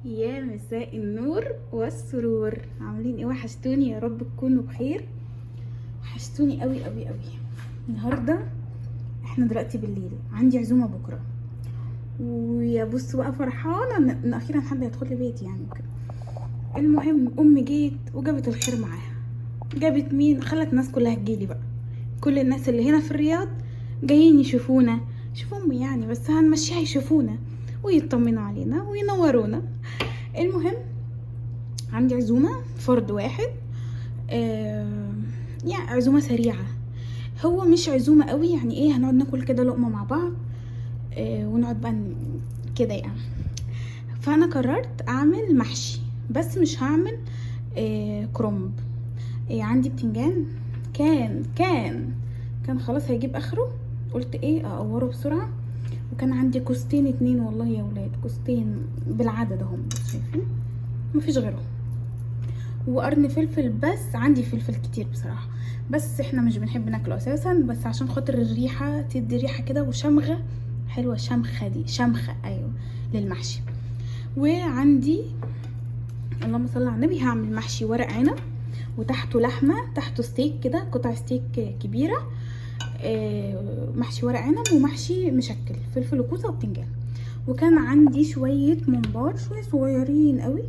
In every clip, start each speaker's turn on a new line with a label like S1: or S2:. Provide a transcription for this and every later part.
S1: يا مساء النور والسرور، عاملين ايه؟ وحشتوني، يا رب تكونوا بخير. وحشتوني قوي قوي قوي. النهارده احنا دلوقتي بالليل، عندي عزومه بكره، ويا بصوا بقى فرحانه ان اخيرا حد هيدخل لي بيتي يعني وكده. المهم امي جيت وجابت الخير معاها. جابت مين؟ خلت الناس كلها تجيلي بقى. كل الناس اللي هنا في الرياض جايين يشوفونا، شوفوا امي يعني، بس هنمشيها يشوفونا ويطمنوا علينا وينورونا. المهم عندي عزومة فرد واحد، يعني عزومة سريعة. هو مش عزومة قوي، يعني ايه، هنقعد ناكل كده لقمة مع بعض، ونقعد بقى كده يعني. فانا قررت اعمل محشي، بس مش هعمل كرنب. عندي بتنجان كان خلاص هيجيب اخره، قلت ايه اقوره بسرعة. وكان عندي كوستين اتنين، والله يا ولاد كوستين بالعدد اهم، بس شايفين مفيش غيرهم. وقرن فلفل، بس عندي فلفل كتير بصراحة، بس احنا مش بنحب ناكله اساسا، بس عشان خاطر الريحة تدي ريحة كده وشمغة حلوة. شمخة دي شمخة، ايوه، للمحشي. وعندي اللهم صل على النبي، هعمل محشي ورق عنب وتحته لحمة، تحته ستيك كده، قطع ستيك كبيرة. محشي ورق عنب ومحشي مشكل فلفل وكوسة وبتنجان. وكان عندي شوية ممبار، شوية صغيرين قوي،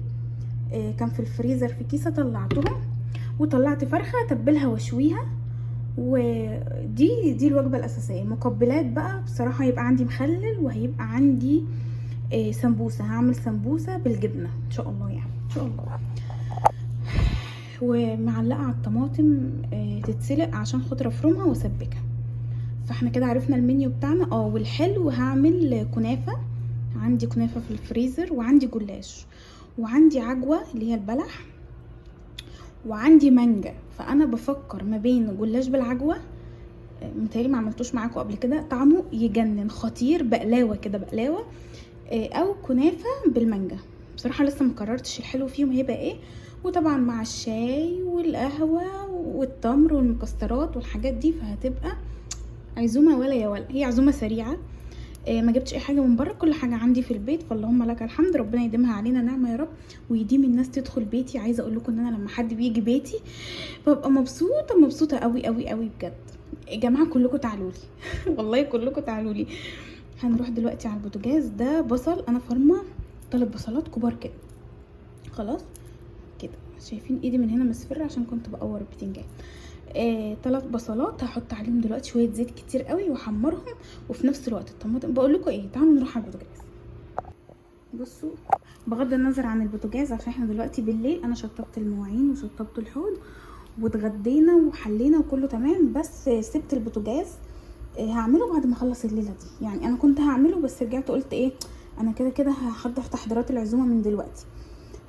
S1: كان في الفريزر في كيسة، طلعتهم. وطلعت فرخة تبلها واشويها. ودي الوجبة الأساسية. مقبلات بقى بصراحة هيبقى عندي مخلل، وهيبقى عندي سمبوسة. هعمل سمبوسة بالجبنة ان شاء الله، يعني ان شاء الله. ومعلقة على الطماطم تتسلق عشان خاطر افرمها واسبكها. فاحنا كده عرفنا المنيو بتاعنا. والحلو هعمل كنافة، عندي كنافة في الفريزر، وعندي جلاش، وعندي عجوة اللي هي البلح، وعندي مانجا. فانا بفكر ما بين جلاش بالعجوة، متهيألي ما عملتوش معاكم قبل كده، طعمه يجنن خطير، بقلاوة كده، بقلاوة، او كنافة بالمانجا. بصراحة لسه مقررتش الحلو فيهم هيبقى ايه. وطبعا مع الشاي والقهوة والتمر والمكسرات والحاجات دي، فهتبقى عزومة ولا يا ولا. هي عزومة سريعة، ما جبتش اي حاجه من بره، كل حاجه عندي في البيت، فاللهم لك الحمد. ربنا يديمها علينا نعمه يا رب، ويديم الناس تدخل بيتي. عايزه اقول لكم ان انا لما حد بيجي بيتي ببقى مبسوطه قوي قوي قوي بجد. يا جماعه كلكم تعالوا لي والله كلكم تعالوا لي. هنروح دلوقتي على البوتاجاز. ده بصل، انا فرمه 3 بصلات كبار كده، خلاص كده. شايفين ايدي من هنا مصفرة عشان كنت بقور البتنجان. 3 بصلات هحط عليهم دلوقتي شويه زيت كتير قوي واحمرهم، وفي نفس الوقت الطماطم. بقول لكم ايه، تعالوا نروح على البوتاجاز. بصوا، بغض النظر عن البوتاجاز عشان احنا دلوقتي بالليل، انا شطبت المواعين وشطبت الحوض واتغدينا وحلينا وكله تمام، بس سبت البوتاجاز. هعمله بعد ما اخلص الليله دي. يعني انا كنت هعمله، بس رجعت قلت ايه، انا كده كده هحضر تحضيرات العزومه من دلوقتي،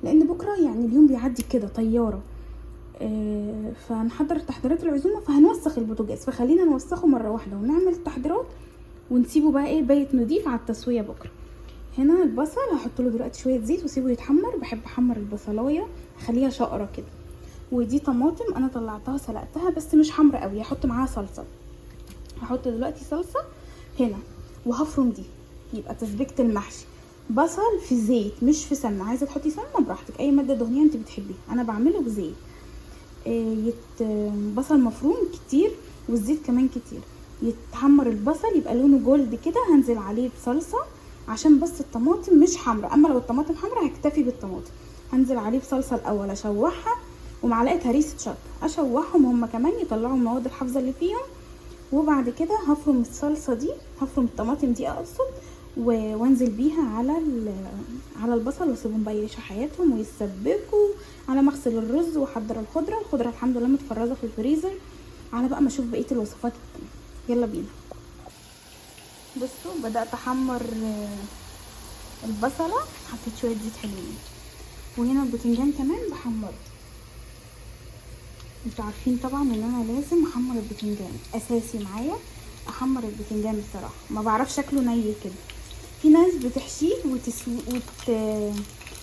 S1: لان بكره يعني اليوم بيعدي كده طياره. فنحضر تحضيرات العزومه، فهنوسخ البوتاجاز، فخلينا نوسخه مره واحده ونعمل تحضيرات، ونسيبه بقى ايه بيت نضيف على التسويه بكره. هنا البصل هحط له دلوقتي شويه زيت واسيبه يتحمر. بحب احمر البصلايه، اخليها شقره كده. ودي طماطم انا طلعتها سلقتها، بس مش حمرا قوي، هحط معاها صلصه. هحط دلوقتي صلصه هنا، وهفرم دي، يبقى تسبيكه المحشي. بصل في زيت مش في سمنه، عايزه تحطي سمنه براحتك، اي ماده دهنيه انت بتحبيها، انا بعمله بزيت. بصل مفروم كتير، والزيت كمان كتير. يتحمر البصل يبقى لونه جولد كده، هنزل عليه بصلصه عشان بس الطماطم مش حمرا. اما لو الطماطم حمرا هكتفي بالطماطم. هنزل عليه بصلصه الاول، اشوحها، ومعلقه هريسه شطه، اشوحهم هم كمان يطلعوا المواد الحافظه اللي فيهم. وبعد كده هفرم الصلصه دي، هفرم الطماطم دي اقصد، وانزل بيها على البصل، واسيبهم بقى يعيشوا حياتهم ويتسبكوا على ما اغسل الرز واحضر الخضره الحمد لله متفرزه في الفريزر، على بقى ما اشوف بقيه الوصفات التانية. يلا بينا. بصوا بدات احمر البصله، حطيت شويه زيت حلوين، وهنا الباذنجان كمان بحمره. انتوا عارفين طبعا ان انا لازم احمر الباذنجان، اساسي معايا احمر الباذنجان بصراحه، ما بعرفش شكله ني كده. في ناس بتحشيه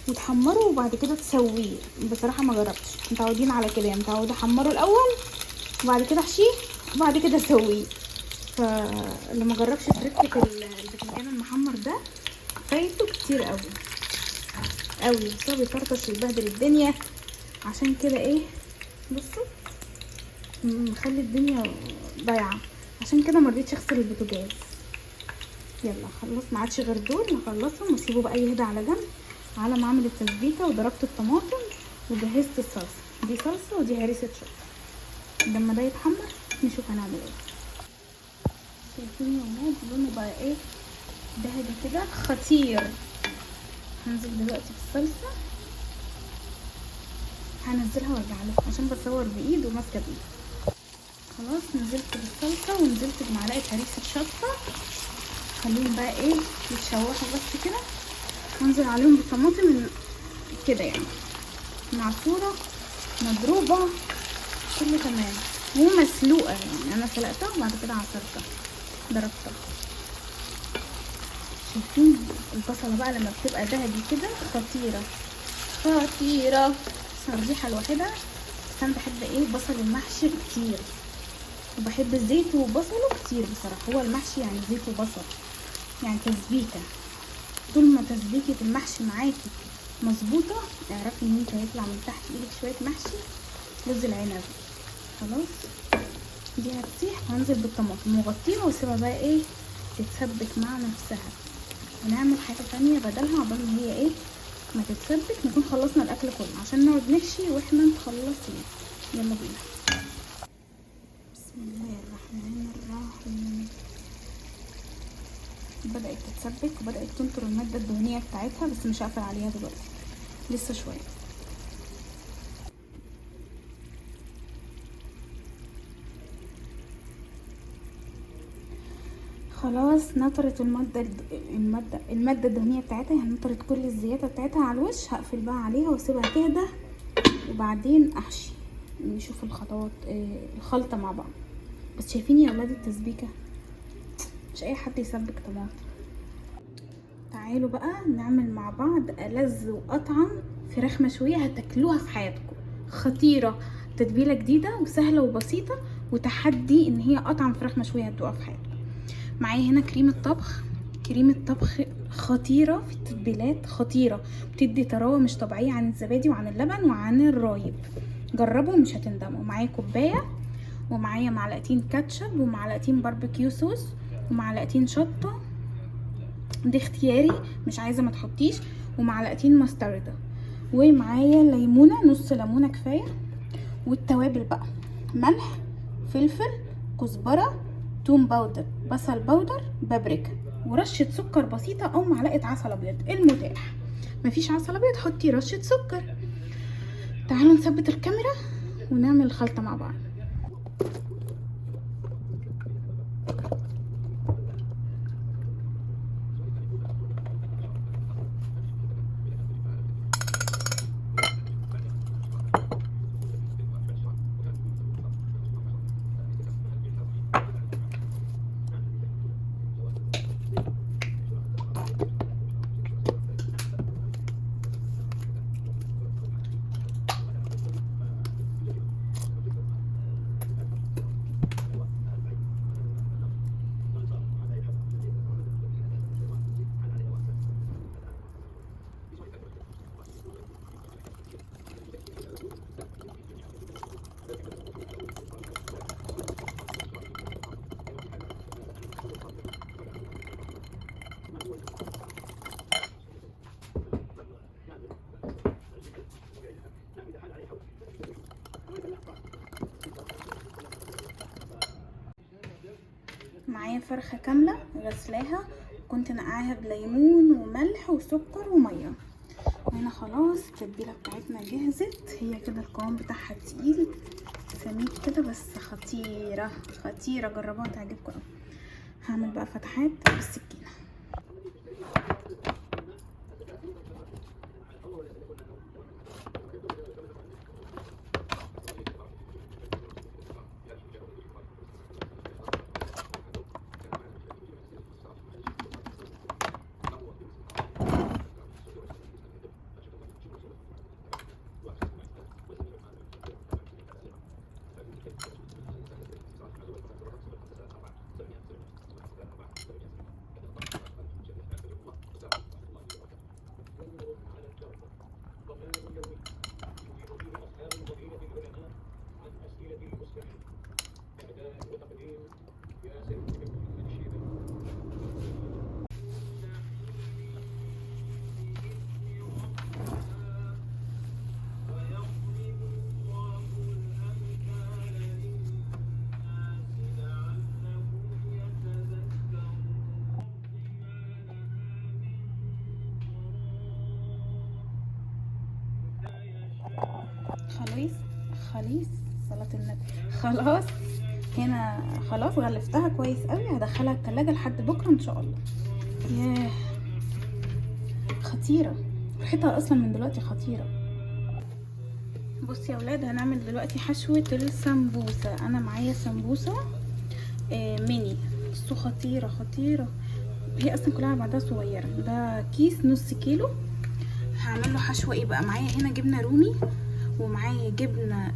S1: وتحمره وبعد كده تسويه، بصراحه ما جربتش. متعودين على كده، يعني متعوده احمره الاول وبعد كده احشيه وبعد كده اسويه. فاللي ما جربش تركه الباذنجان المحمر ده فايته كتير قوي. قوي، بس هو بيطرطش ويبهدل الدنيا. عشان كده ايه، بصوا مخلي الدنيا ضايعه. عشان كده مرضيتش اغسل البوتاجاز. يلا خلص، ما عادش غير دول نخلصهم واسيبه بقى يهدى على جنب على ما اعمل التسبيكه. وضربت الطماطم وجهزت الصلصه، دي صلصه ودي هريسه شطه. لما ده يتحمر نشوف هنعمل ايه. شايفين يا ولاد لونه بقى ايه، دهبي كده خطير. هنزل دلوقتي في الصلصه، هنزلها وارجع لكم عشان بصور بايد وماسكه بايد. خلاص نزلت بالصلصه ونزلت بمعلقه هريسه شطه. خليهم بقى ايه يتشوحوا بس كده، وانزل عليهم بالطماطم كده يعني معصوره مضروبه كله تمام ومسلوقه. يعني انا سلقتها وبعد كده عصرتها ضربتها. شايفين البصله بقى لما بتبقى دهبي كده خطيره خطيره. ترجيحه لوحدها. بس انا بحب ايه بصل المحشي كتير، وبحب زيته وبصله كتير بصراحه. هو المحشي يعني زيت وبصل، يعني تسبيكه. طول ما تسبيكه المحشي معاكي مظبوطه اعرفي ان انت هيطلع من تحت ايدك شويه محشي رز العنب. خلاص دي هتسيح، وهنزل بالطماطم وغطيها واسيبها بقى ايه تتسبك مع نفسها. ونعمل حاجه تانية بدلها عقبال ما هي ايه ما تتسبك، نكون خلصنا الاكل كله عشان نقعد نحشي واحنا مخلصين. يلا بينا. بسم الله الرحمن الرحيم. بدأت تتسبك وبدأت تنطر المادة الدهنية بتاعتها، بس مش هقفل عليها دلوقتي لسه شوية. خلاص نطرت المادة الدهنية بتاعتها، يعني نطرت كل الزيادة بتاعتها على الوش. هقفل بقى عليها واسيبها تهدى وبعدين احشي. نشوف الخطوات الخلطة مع بعض. بس شايفين يا ولاد التسبيكة، مش اي حد يسبك طماطم. تعالوا بقى نعمل مع بعض ألذ وأطعم فراخ مشوية هتاكلوها في حياتكم. خطيرة، تتبيلة جديدة وسهلة وبسيطة، وتحدي ان هي أطعم فراخ مشوية هتدوقها في حياتكم. معايا هنا كريمة طبخ. كريمة طبخ خطيرة في التتبيلات، خطيرة، بتدي طراوة مش طبيعية عن الزبادي وعن اللبن وعن الرايب. جربوا مش هتندموا. معايا كوباية، ومعايا معلقتين كاتشب، ومعلقتين باربيكيو صوص، ومعلقتين شطة دي اختياري مش عايزة ما تحطيش، ومعلقتين مستردة، ومعايا ليمونة نص ليمونة كفاية. والتوابل بقى ملح فلفل كزبرة توم باودر بصل باودر بابريكا، ورشة سكر بسيطة او معلقة عسل ابيض المتاح. مفيش عسل ابيض حطي رشة سكر. تعالوا نثبت الكاميرا ونعمل الخلطة مع بعض. معايا فرخة كاملة غسلاها، كنت نقعاها بليمون وملح وسكر ومية. وهنا خلاص التتبيلة بتاعتنا جهزت. هي كده القوام بتاعها تقيل سميك كده بس خطيرة خطيرة، جربوها تعجبكم اوي. هعمل بقى فتحات بالسكينة. خلاص خلاص صلاة النبي. خلاص هنا خلاص غلفتها كويس قوي، هدخلها التلاجة لحد بكره ان شاء الله. ياه خطيره، ريحتها اصلا من دلوقتي خطيره. بصي يا ولاد، هنعمل دلوقتي حشوه السمبوسه. انا معايا سمبوسه ميني، بصوا خطيره خطيره، هي اصلا كلها على بعضها صغيره. ده كيس نص كيلو. هعمل له حشوه ايه بقى؟ معايا هنا جبنه رومي، ومعايا جبنه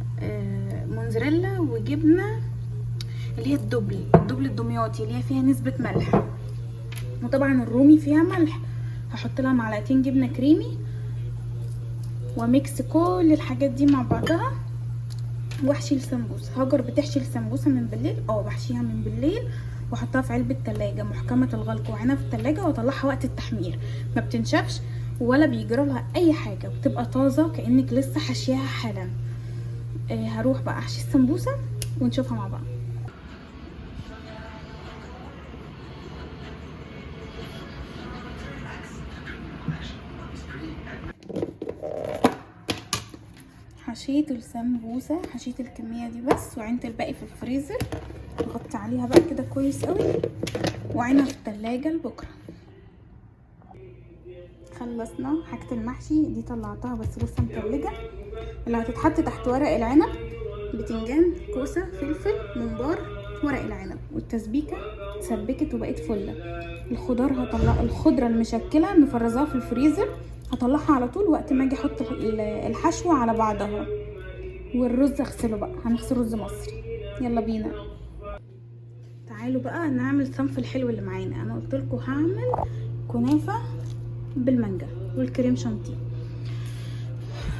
S1: موزاريلا، وجبنه اللي هي الدبل الدمياطي اللي هي فيها نسبه ملح، وطبعا الرومي فيها ملح. هحط لها معلقتين جبنه كريمي، وميكس كل الحاجات دي مع بعضها، واحشي السمبوسه. هاجر بتحشي السمبوسه من بالليل، بحشيها من بالليل واحطها في علبه تلاجة محكمه الغلق وعينها في التلاجة، واطلعها وقت التحمير، ما بتنشفش ولا بيجرى لها اي حاجه، بتبقى طازه كانك لسه حاشياها حالا. هروح بقى احشي السمبوسه ونشوفها مع بعض. حشيت السمبوسه، حشيت الكميه دي بس، وعينت الباقي في الفريزر. غطي عليها بقى كده كويس قوي، وعينها في التلاجة لبكره. خلصنا حاجه المحشي دي، طلعتها بس لسه متلجه. اللي هتتحط تحت ورق العنب بتنجان، كوسه، فلفل، ممبار، ورق العنب، والتسبيكه اتسبكت وبقت فله. الخضار هطلع الخضره المشكله مفرزاها في الفريزر، هطلعها على طول وقت ما اجي احط الحشوه على بعضها. والرز اغسله بقى، هنغسل رز مصري. يلا بينا، تعالوا بقى نعمل صنف الحلو اللي معانا. انا قلت لكم هعمل كنافه بالمانجا والكريم شانتيه.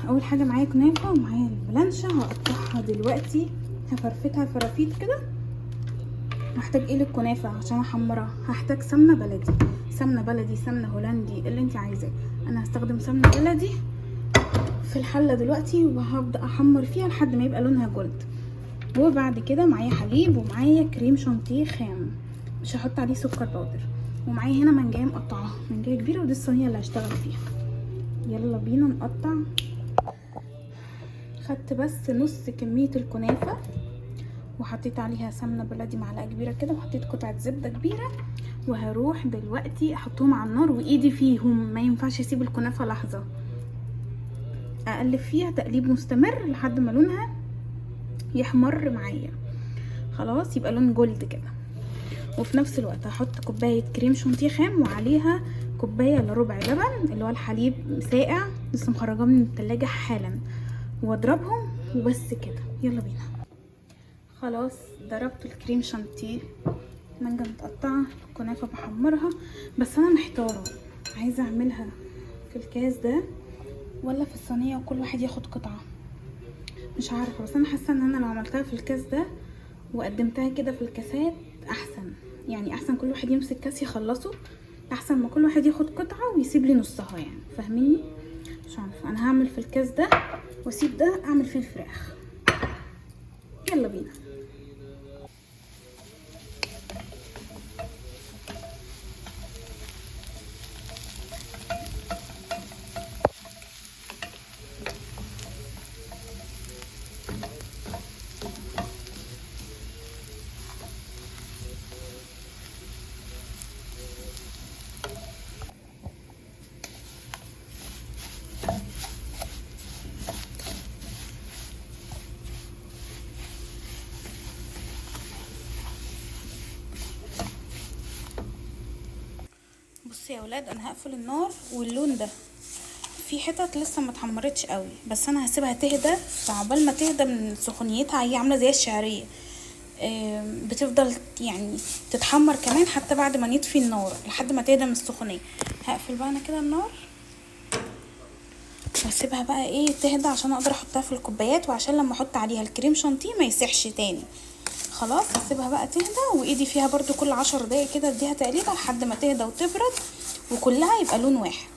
S1: اول حاجه معايا كنافه، ومعايا البلانشه هقطعها دلوقتي، هفرفتها فرافيت كده. هحتاج ايه للكنافه عشان احمرها؟ هحتاج سمنه بلدي، سمنه بلدي، سمنه هولندي، اللي انت عايزاه. انا هستخدم سمنه بلدي في الحله دلوقتي، وهبدا احمر فيها لحد ما يبقى لونها جولد. وبعد كده معايا حليب، ومعايا كريم شانتيه خام، مش هحط عليه سكر باودر. ومعايا هنا منجايه مقطعه، منجايه كبيره، ودي الصينيه اللي هشتغل فيها. يلا بينا نقطع. خدت بس نص كميه الكنافه، وحطيت عليها سمنه بلدي معلقه كبيره كده، وحطيت قطعه زبده كبيره. وهروح دلوقتي احطهم على النار وايدي فيهم، ما ينفعش اسيب الكنافه لحظه، اقلب فيها تقليب مستمر لحد ما لونها يحمر معايا. خلاص يبقى لون جولد كده. وفي نفس الوقت هحط كوبايه كريم شانتيه خام، وعليها كوبايه الا ربع لبن، اللي هو الحليب ساقع لسه مخرجاه من التلاجة حالا، واضربهم وبس كده. يلا بينا. خلاص ضربت الكريم شانتيه، مانجا متقطعه، كنافه بحمرها. بس انا محتاره، عايزه اعملها في الكاس ده ولا في الصينيه وكل واحد ياخد قطعه؟ مش عارفه، بس انا حاسه ان انا لو عملتها في الكاس ده وقدمتها كده في الكاسات احسن. يعني احسن كل واحد يمسك كاس يخلصه، احسن ما كل واحد ياخد قطعه ويسيب لي نصها، يعني فاهميني؟ مش عارفه، انا هعمل في الكاس ده واسيب ده اعمل فيه الفراخ. يلا بينا. بصوا يا ولاد، انا هقفل النار، واللون ده في حتت لسه ما اتحمرتش قوي، بس انا هسيبها تهدى. فعقبال ما تهدى من سخونيتها، هي عامله زي الشعريه، بتفضل يعني تتحمر كمان حتى بعد ما نطفي النار لحد ما تهدى من السخونيه. هقفل بقى انا كده النار، واسيبها بقى ايه تهدى عشان اقدر احطها في الكوبايات، وعشان لما احط عليها الكريم شانتيه ما يسيحش تاني. خلاص هسيبها بقى تهدى، وايدي فيها برضو كل 10 دقايق كده اديها تقليبه لحد ما تهدى وتبرد، وكلها يبقى لون واحد.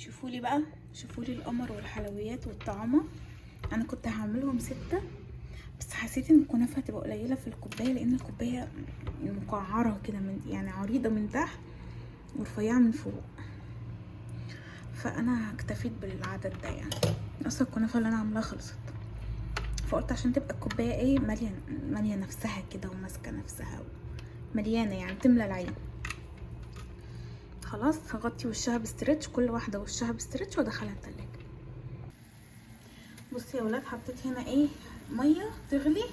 S1: شوفولي بقى، شوفولي القمر والحلويات والطعامة. انا كنت هعملهم 6 بس حسيت ان الكنافة هتبقى قليلة في الكوباية، لان الكوباية مقعرة كده، من يعني عريضة من تحت ورفيعة من فوق، فانا اكتفيت بالعدد ده. يعني اصلا الكنافة اللي انا عاملاها خلصت، فقلت عشان تبقى الكوباية ايه، مالية نفسها كده وماسكة نفسها مليانة، يعني تملى العين. خلاص هغطي وشها بستريتش، كل واحدة وشها بستريتش وادخلها التلاجة. بصي يا ولاد، حطيت هنا ايه، مية تغلي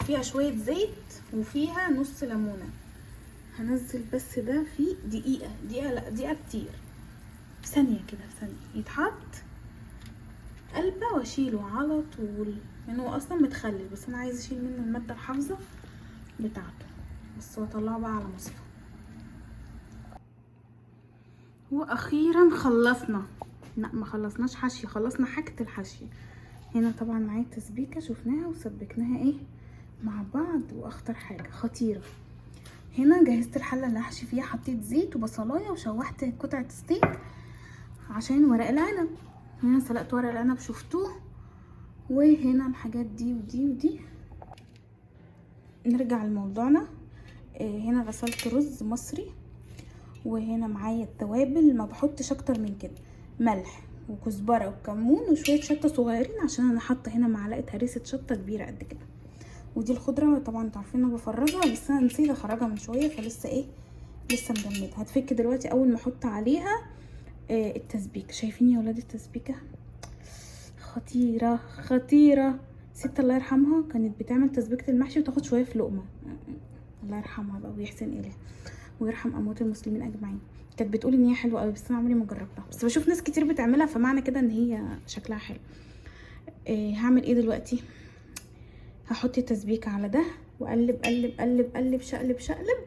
S1: فيها شوية زيت وفيها نص ليمونة. هنزل بس ده في دقيقة، لا دقيقة كتير، في ثانية كده، في ثانية يتحط قلبة واشيله على طول، لانه هو اصلا متخلل، بس انا عايزة اشيل منه المادة الحافظة بتاعته بس، واطلعه بقى على مصفى. واخيرا خلصنا، لا ما خلصناش حشي، خلصنا حاجة الحشي. هنا طبعا معايا التسبيكة شفناها وسبكناها ايه مع بعض، واخطر حاجة خطيرة، هنا جهزت الحلة اللي هحشي فيها، حطيت زيت وبصلاية وشوحت قطعة ستيك عشان ورق العنب. هنا سلقت ورق العنب شفتوه، وهنا الحاجات دي ودي ودي. نرجع لموضوعنا. هنا غسلت رز مصري، وهنا معايا التوابل، ما بحطش اكتر من كده، ملح وكزبره وكمون وشويه شطه صغيرين، عشان انا حاطه هنا معلقه هريسه شطه كبيره قد كده. ودي الخضره طبعا انتوا عارفين انا بفرزها، بس انا نسيت اخرجها من شويه، فلسه ايه، لسه مجمده. هتفك دلوقتي اول ما احط عليها التسبيكه. شايفين يا ولاد التسبيكه خطيره خطيره. ست الله يرحمها كانت بتعمل تسبيكه المحشي وتاخد شويه في لقمه، الله يرحمها بقى ويحسن اليها ويرحم اموات المسلمين اجمعين. كانت بتقول ان هي حلوه قوي، بس انا عمري ما جربتها، بس بشوف ناس كتير بتعملها، فمعنى كده ان هي شكلها حلو. هعمل ايه دلوقتي، هحط التسبيكه على ده واقلب قلب قلب قلب، شقلب شقلب،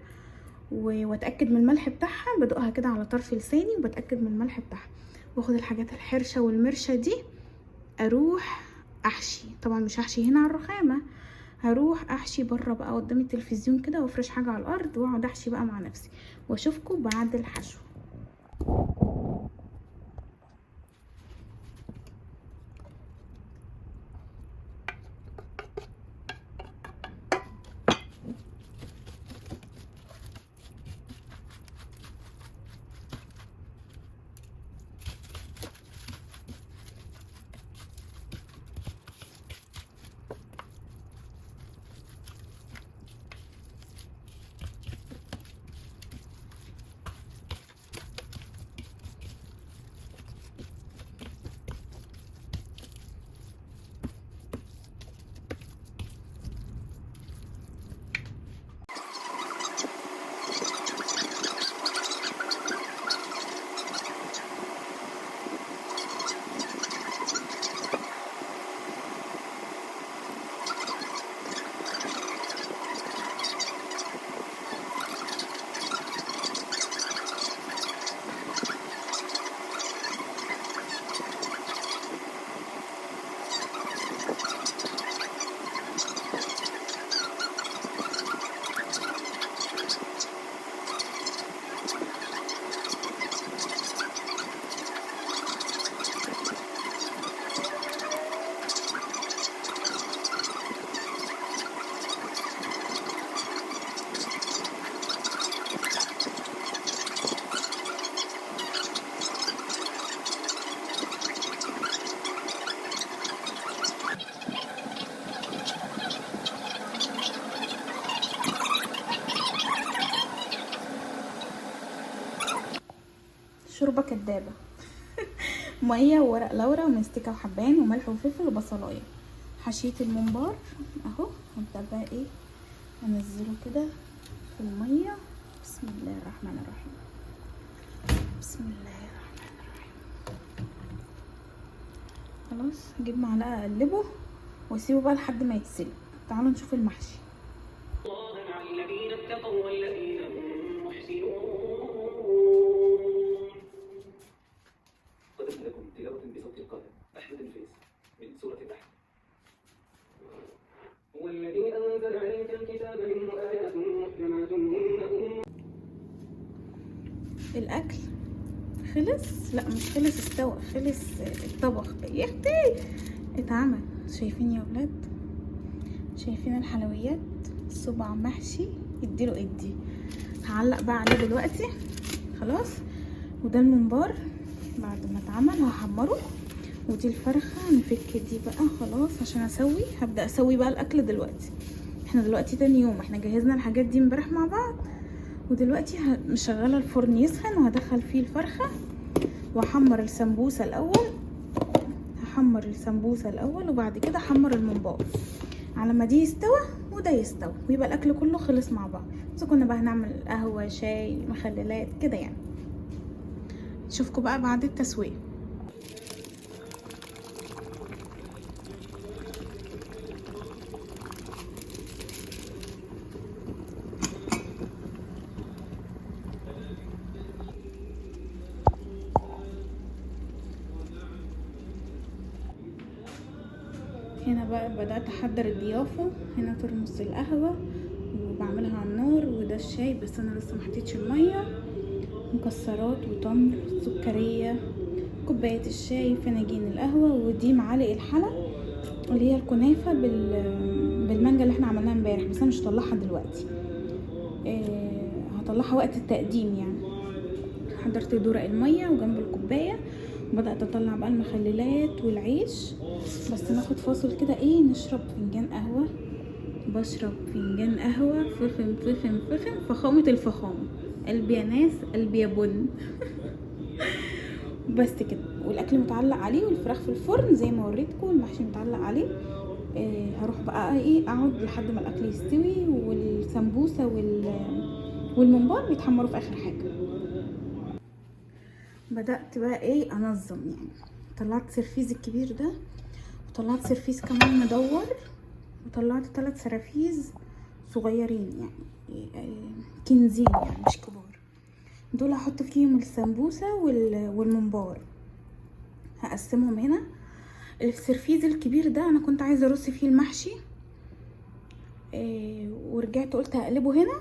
S1: واتاكد من الملح بتاعها، بدوقها كده على طرف لساني وبتاكد من الملح بتاعها، واخد الحاجات الحرشه والمرشه دي، اروح احشي. طبعا مش هحشي هنا على الرخامه، هروح احشي بره بقى قدام التلفزيون كده، وافرش حاجه على الارض واقعد احشي بقى مع نفسي، واشوفكم بعد الحشو. شوربه كدابه ميه وورق لورا ومستكه وحبان وملح وفلفل وبصلايه. حشيت الممبار اهو، هبدا بقى ايه، انزله كده في الميه. بسم الله الرحمن الرحيم، بسم الله الرحمن الرحيم. خلاص هجيب معلقه اقلبه واسيبه بقى لحد ما يتسلق. تعالوا نشوف المحشي.
S2: الله مع الذين اتقوا والذين هم محسنون. قدمت لكم تلاوة بصوت القارئ أحمد الفيس من سورة النحل. هو الذي أنزل عليك الكتاب منه آيات محكمات هن
S1: الاكل خلص؟ لا مش خلص، استوى، خلص الطبخ يا اختي، اتعمل. شايفين يا ولاد؟ شايفين الحلويات؟ صباع محشي اديله ادي. هعلق بقى عليه دلوقتي خلاص. وده الممبار بعد ما اتعمل هحمره، ودي الفرخه نفك دي بقى خلاص عشان هبدا اسوي بقى الاكل دلوقتي. احنا دلوقتي تاني يوم، احنا جهزنا الحاجات دي امبارح مع بعض، ودلوقتي مشغله الفرن يسخن وهدخل فيه الفرخه واحمر السمبوسه الاول. هحمر السمبوسه الاول وبعد كده احمر الممبار على ما دي يستوى وده يستوى ويبقى الاكل كله خلص مع بعض. بس كنا بقى هنعمل قهوه، شاي، مخللات كده يعني. اشوفكم بقى بعد التسويه. هنا بقى بدأت احضر الضيافة. هنا ترمس القهوة وبعملها على النار، وده الشاي بس انا لسه محطيتش المية، مكسرات وتمر، سكرية، كوباية الشاي، فناجين القهوة، ودي معالق الحلى اللي هي الكنافة بالمانجا اللي احنا عملناها امبارح، بس انا مش هطلعها دلوقتي، هطلعها وقت التقديم يعني. حضرت دورق المية وجنب الكوباية، وبدأت اطلع بقى المخللات والعيش. بس ناخد فاصل كده، نشرب فنجان قهوة. بشرب فنجان قهوة فخم فخم فخم، فخامة الفخامة. قلبي يا ناس، قلبي يا بن. بس كده، والاكل متعلق عليه، والفراخ في الفرن زي ما وريتكم، المحشي متعلق عليه. هروح بقى اقعد لحد ما الاكل يستوي، والسمبوسه والممبار بيتحمروا في اخر حاجه. بدات بقى انظم يعني. طلعت سرفيز الكبير ده، وطلعت سرفيز كمان مدور، وطلعت 3 سرافيز صغيرين يعني كنزين يعني مش كبار. دول هحط فيهم السمبوسه والممبار. هقسمهم هنا. السرفيز الكبير ده انا كنت عايزه ارص فيه المحشي، ورجعت قلت هقلبه هنا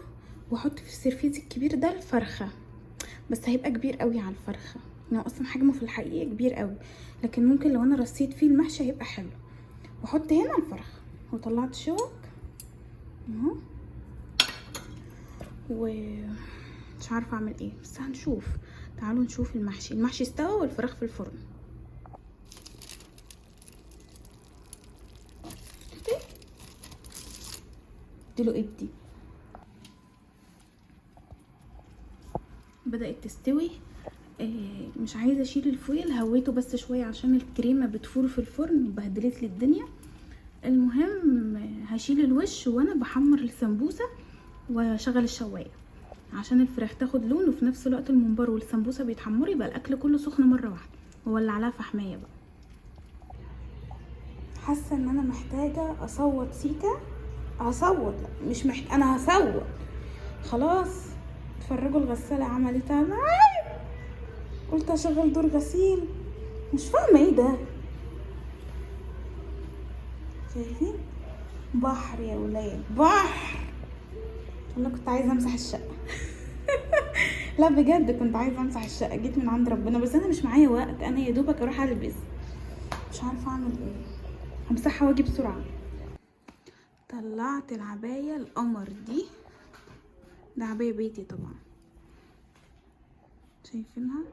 S1: واحط في السرفيز الكبير ده الفرخه، بس هيبقى كبير قوي على الفرخه لانه اصلا حجمه في الحقيقه كبير قوي، لكن ممكن لو انا رصيت فيه المحشي هيبقى حلو. واحط هنا الفرخه. وطلعت شوك اهو، ومش عارفه اعمل ايه بس هنشوف. تعالوا نشوف المحشي استوى والفراخ في الفرن. اديله ادي. بدأت تستوي. مش عايزه اشيل الفويل، هويته بس شويه عشان الكريمه بتفور في الفرن وبهدلت لي الدنيا. المهم هشيل الوش وانا بحمر السمبوسه واشغل الشوايه عشان الفراخ تاخد لون، وفي نفس الوقت الممبار والسمبوسه بيتحمروا، يبقى الاكل كله سخن مره واحده. وولع عليها فحميه بقى. حاسه ان انا محتاجه اصوت سيكا. هصوت، لا مش انا هصوت خلاص. اتفرجوا الغساله عملتها معايا، قلت اشغل دور غسيل. مش فاهمه ايه ده. شايفين بحر يا ولاد، بحر. انا كنت عايزه امسح الشقه. لا بجد كنت عايزه امسح الشقه، جيت من عند ربنا، بس انا مش معايا وقت، انا يا دوبك اروح البس، مش عارفه اعمل ايه. همسحها واجي بسرعه. طلعت العبايه القمر دي، ده عبايه بيتي طبعا، شايفينها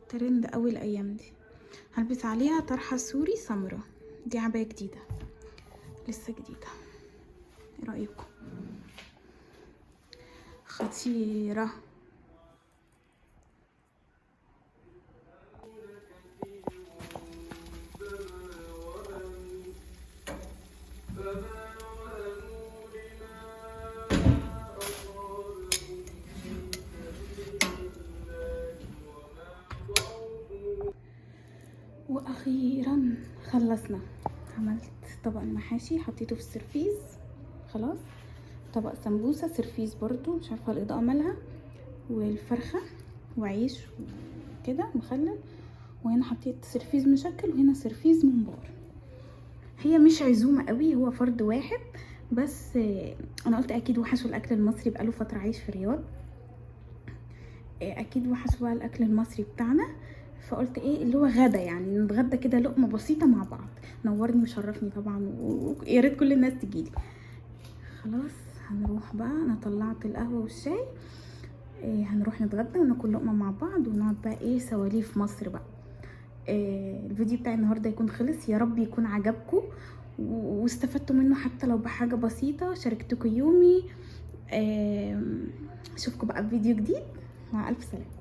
S1: ترند قوي الايام دي. هلبس عليها طرحه سوري سمرة. دي عبايه جديده لسه جديده، ايه رايكم؟ خطيره. واخيرا خلصنا. عملت طبق المحاشي، حطيته في السرفيز خلاص. طبق سمبوسه سرفيز برضو، مش عارفه الاضاءه مالها، والفرخه وعيش كده مخلل. وهنا حطيت سرفيز مشكل، وهنا سرفيز ممبار. هي مش عزومه قوي، هو فرد واحد بس. انا قلت اكيد وحشوا الاكل المصري، بقاله فتره عايش في الرياض. اكيد وحش بقى الاكل المصري بتاعنا، فقلت ايه اللي هو غدا يعني، نتغدى كده لقمه بسيطه مع بعض. نورني وشرفني طبعا، ويا ريت كل الناس تجيلي. خلاص هنروح بقى، انا طلعت القهوه والشاي. هنروح نتغدى وناكل لقمه مع بعض، ونقعد بقى ايه سواليف مصر بقى. الفيديو بتاعي النهارده يكون خلص، يا رب يكون عجبكم واستفدتوا منه حتى لو بحاجه بسيطه، شاركتكم يومي. اشوفكم بقى في فيديو جديد، مع الف سلامه.